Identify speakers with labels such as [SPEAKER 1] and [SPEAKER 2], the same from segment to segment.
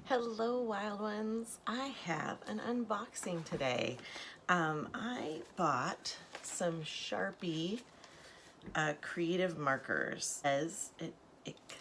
[SPEAKER 1] Hello, wild ones. I have an unboxing today. I bought some Sharpie Creative Markers. As it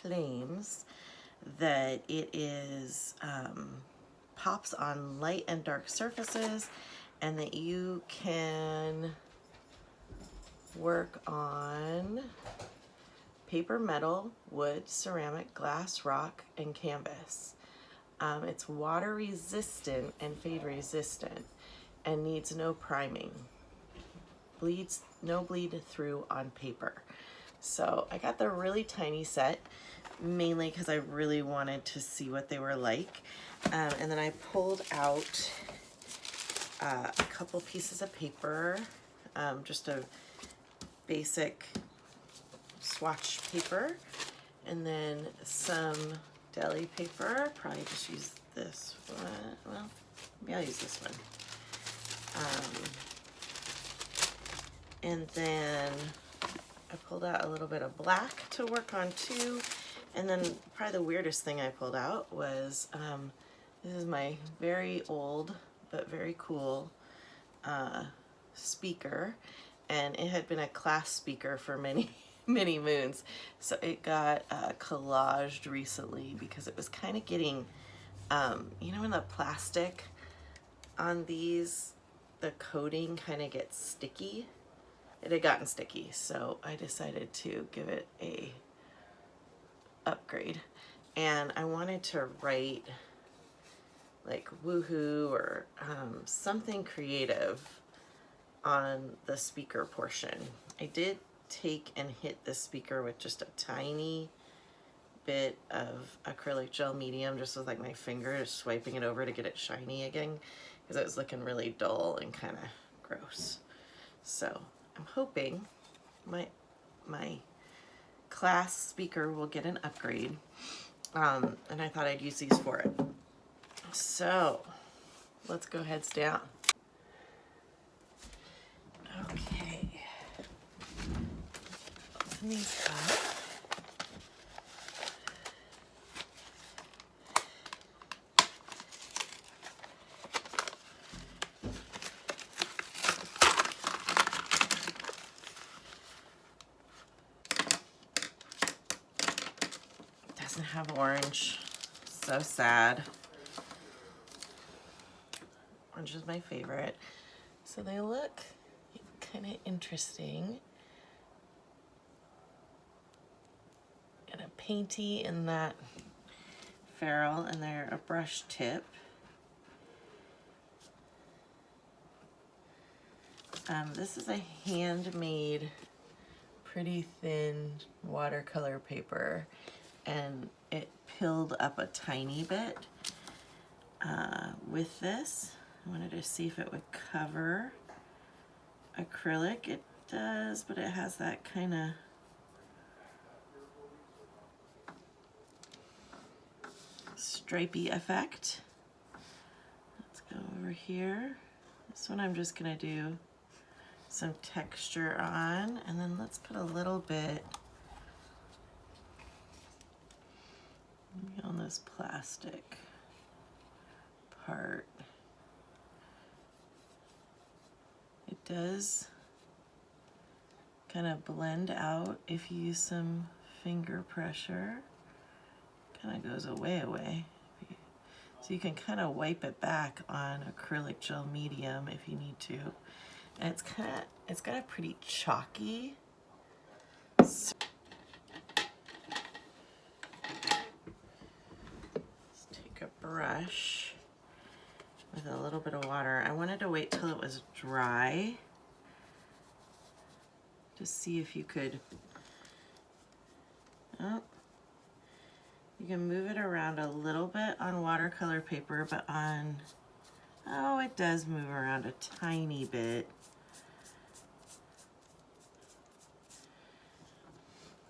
[SPEAKER 1] claims that it is pops on light and dark surfaces, and that you can work on paper, metal, wood, ceramic, glass, rock, and canvas. It's water resistant and fade resistant and needs no priming. No bleed through on paper. So I got the really tiny set, mainly because I really wanted to see what they were like. And then I pulled out a couple pieces of paper, just a basic swatch paper, and then some deli paper. Probably just use this one. Well, maybe I'll use this one. And then I pulled out a little bit of black to work on too. And then probably the weirdest thing I pulled out was, this is my very old but very cool speaker. And it had been a class speaker for many moons. So it got collaged recently because it was kind of getting, you know, when the plastic on these, the coating kind of gets sticky. It had gotten sticky, so I decided to give it a upgrade. And I wanted to write like woohoo or something creative on the speaker portion. I did take and hit the speaker with just a tiny bit of acrylic gel medium, just with like my finger, just swiping it over to get it shiny again, because it was looking really dull and kind of gross. So I'm hoping my class speaker will get an upgrade, and I thought I'd use these for it. So let's go heads down. Okay. Open these up. Doesn't have orange. So sad. Orange is my favorite. So they look kind of interesting. Got a painty in that ferrule, and they're a brush tip. This is a handmade, pretty thin watercolor paper, and it pilled up a tiny bit with this. I wanted to see if it would cover acrylic. It does, but it has that kind of stripey effect. Let's go over here. This one I'm just gonna do some texture on, and then let's put a little bit on this plastic part. It does kind of blend out if you use some finger pressure. Kind of goes away. So you can kind of wipe it back on acrylic gel medium if you need to. And it's got a pretty chalky. So let's take a brush with a little bit of water. I wanted to wait till it was dry to see if you could, you can move it around a little bit on watercolor paper, but on, oh, it does move around a tiny bit.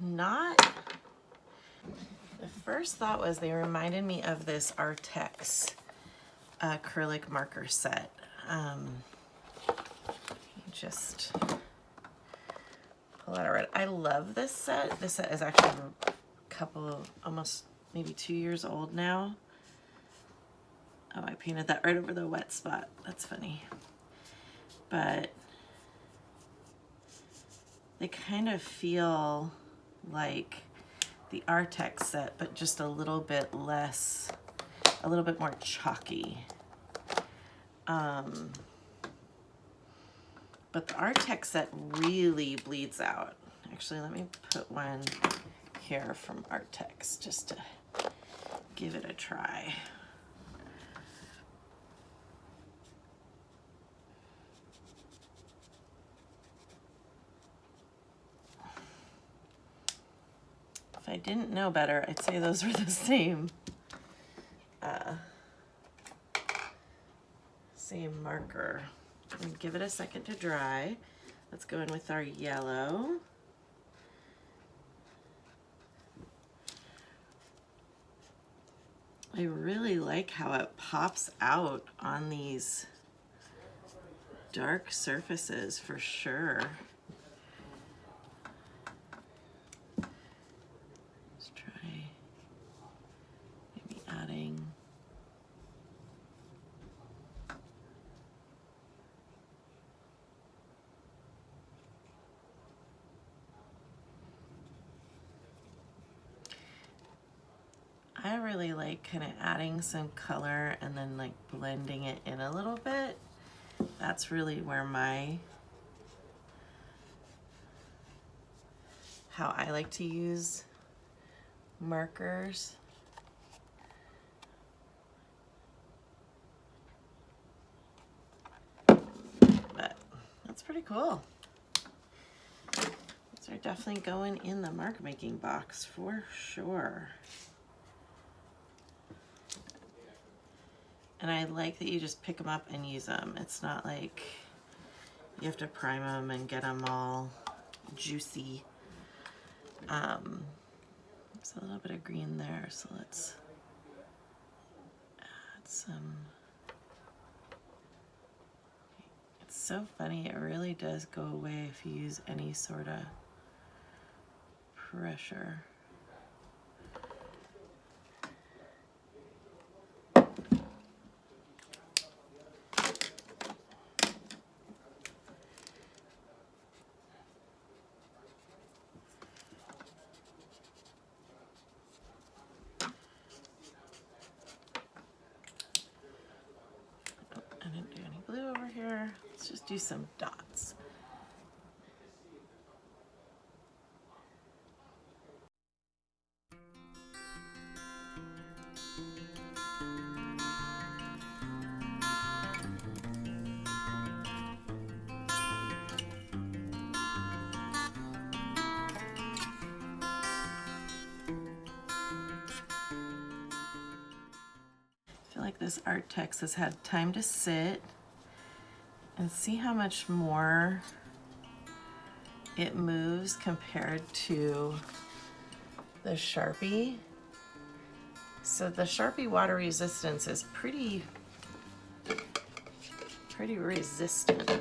[SPEAKER 1] Not, the first thought was they reminded me of this Artex acrylic marker set. Just pull out a red. I love this set. This set is actually a couple of, almost maybe 2 years old now. Oh, I painted that right over the wet spot. That's funny. But they kind of feel like the Artex set, but just a little bit less, a little bit more chalky. But the Artex set really bleeds out. Actually, let me put one here from Artex just to give it a try. If I didn't know better, I'd say those were the same same marker. And give it a second to dry. Let's go in with our yellow. I really like how it pops out on these dark surfaces for sure. Let's try maybe adding I really like kind of adding some color and then like blending it in a little bit. That's really where how I like to use markers. But that's pretty cool. These are definitely going in the mark making box for sure. And I like that you just pick them up and use them. It's not like you have to prime them and get them all juicy. There's a little bit of green there, so let's add some. It's so funny, it really does go away if you use any sort of pressure. I didn't do any blue over here. Let's just do some dots. I feel like this Artex has had time to sit, and see how much more it moves compared to the Sharpie. So the Sharpie water resistance is pretty resistant.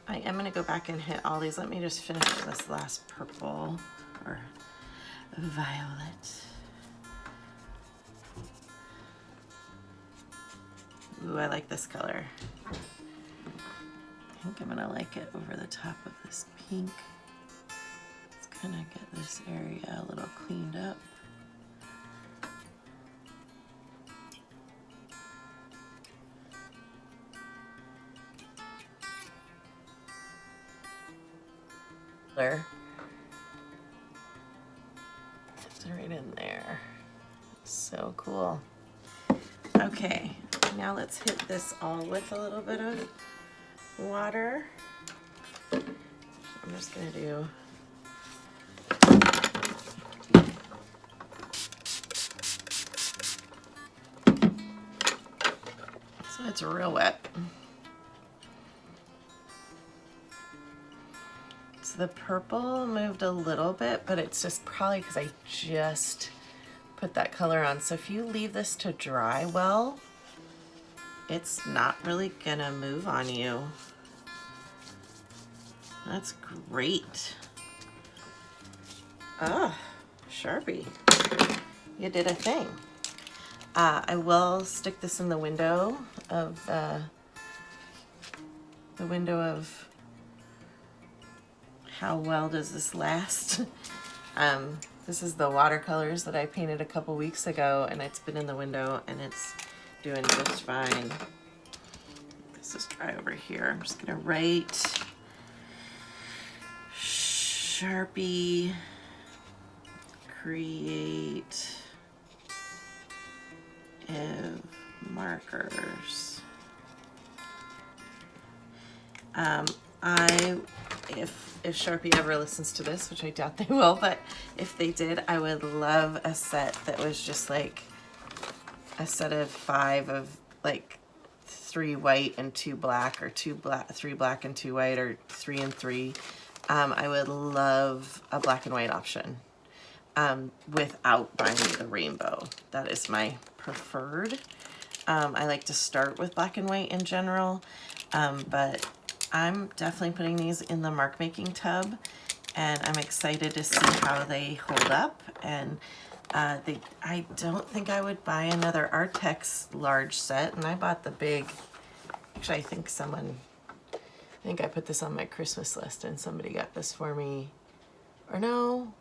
[SPEAKER 1] I am gonna go back and hit all these. Let me just finish this last purple or violet. Ooh, I like this color. I think I'm gonna like it over the top of this pink. Let's kind of get this area a little cleaned up. There. It's right in there. So cool. Okay, now let's hit this all with a little bit of water. I'm just gonna do so it's real wet. So the purple moved a little bit, but it's just probably because I just put that color on. So if you leave this to dry well, it's not really gonna move on you. That's great. Ah, Sharpie, you did a thing. I will stick this in the window of how well does this last. This is the watercolors that I painted a couple weeks ago, and it's been in the window and it's doing just fine. This is dry over here. I'm just gonna write Sharpie Creative Markers. If Sharpie ever listens to this, which I doubt they will, but if they did, I would love a set that was just like a set of 5 of like 3 white and 2 black, or 3 black and 2 white, or 3 and 3. I would love a black and white option without buying the rainbow. That is my preferred. I like to start with black and white in general, but I'm definitely putting these in the mark making tub, and I'm excited to see how they hold up. And I don't think I would buy another Artex large set, and I bought the big. Actually, I think I put this on my Christmas list and somebody got this for me. Or no,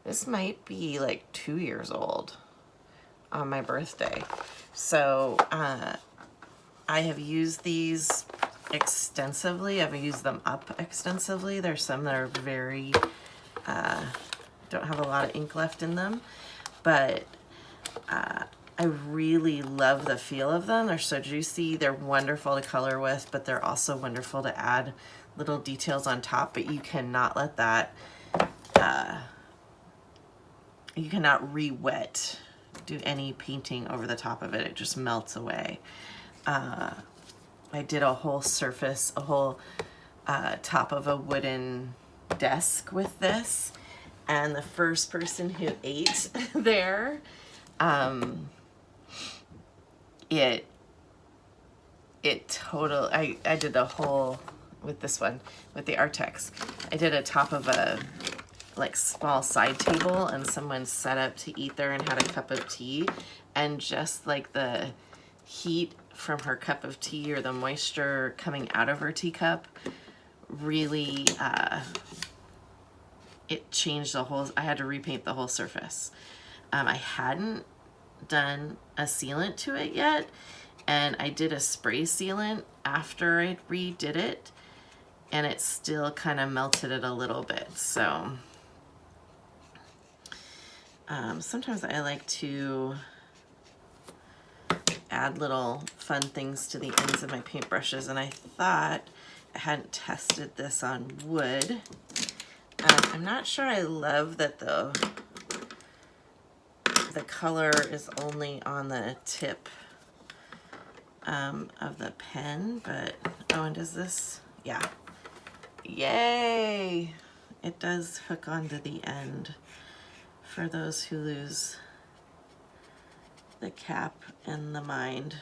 [SPEAKER 1] this might be like 2 years old on my birthday. So I have used these extensively. I've used them up extensively. There's some that are very, don't have a lot of ink left in them, but I really love the feel of them. They're so juicy. They're wonderful to color with, but they're also wonderful to add little details on top. But you cannot let that, you cannot re-wet, do any painting over the top of it. It just melts away. I did a whole surface, a whole top of a wooden desk with this, and the first person who ate there, I did the whole, with this one, with the Artex, I did a top of a like small side table, and someone set up to eat there and had a cup of tea, and just like the heat from her cup of tea, or the moisture coming out of her teacup, really it changed the whole. I had to repaint the whole surface. I hadn't done a sealant to it yet, and I did a spray sealant after I redid it, and it still kind of melted it a little bit. So sometimes I like to add little fun things to the ends of my paintbrushes, and I thought, I hadn't tested this on wood. I'm not sure I love that the color is only on the tip of the pen, but oh, and does this, yeah, yay, it does hook onto the end for those who lose the cap and the mind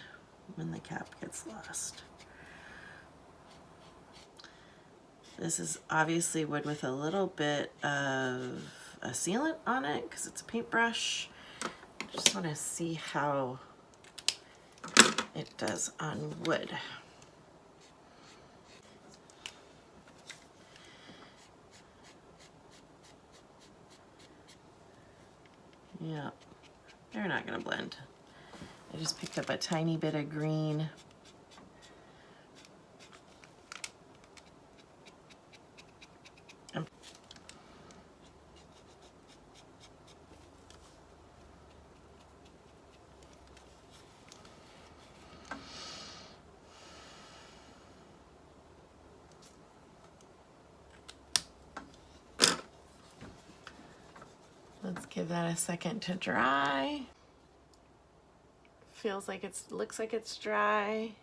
[SPEAKER 1] when the cap gets lost. This is obviously wood with a little bit of a sealant on it because it's a paintbrush. Just want to see how it does on wood. Yeah, they're not going to blend. I just picked up a tiny bit of green. Let's give that a second to dry. Feels like looks like it's dry.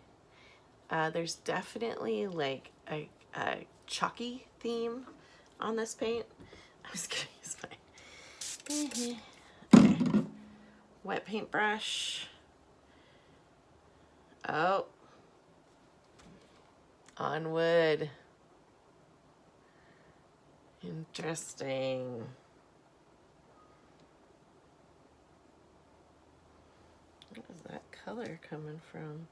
[SPEAKER 1] There's definitely like a chalky theme on this paint. I'm just gonna use my wet paintbrush. Oh, on wood. Interesting. What is that color coming from?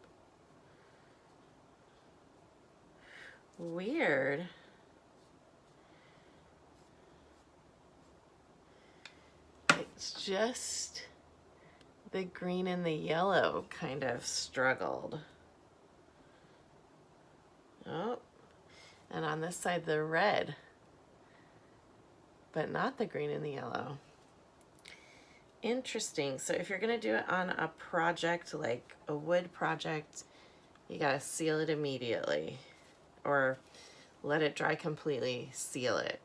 [SPEAKER 1] Weird. It's just the green and the yellow kind of struggled. Oh, and on this side the red, but not the green and the yellow. Interesting. So if you're gonna do it on a project like a wood project, you gotta seal it immediately, or let it dry completely, seal it.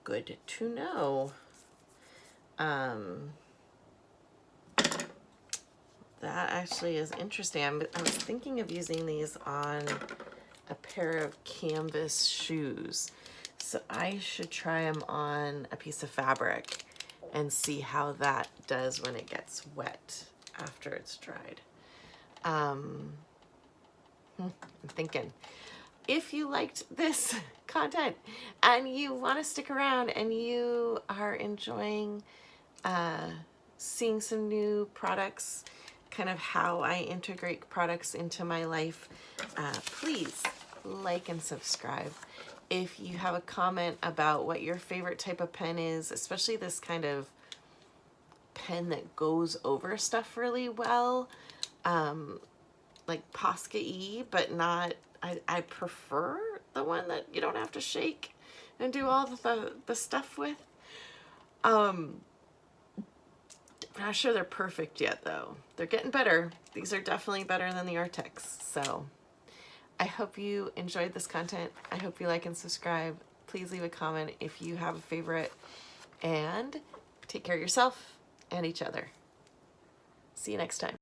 [SPEAKER 1] Good to know. That actually is interesting. I was thinking of using these on a pair of canvas shoes. So I should try them on a piece of fabric and see how that does when it gets wet after it's dried. I'm thinking, if you liked this content and you want to stick around and you are enjoying seeing some new products, kind of how I integrate products into my life, please like and subscribe. If you have a comment about what your favorite type of pen is, especially this kind of pen that goes over stuff really well, like Posca-y, but not, I prefer the one that you don't have to shake and do all the stuff with. I'm not sure they're perfect yet though. They're getting better. These are definitely better than the Artex. So I hope you enjoyed this content. I hope you like and subscribe. Please leave a comment if you have a favorite, and take care of yourself and each other. See you next time.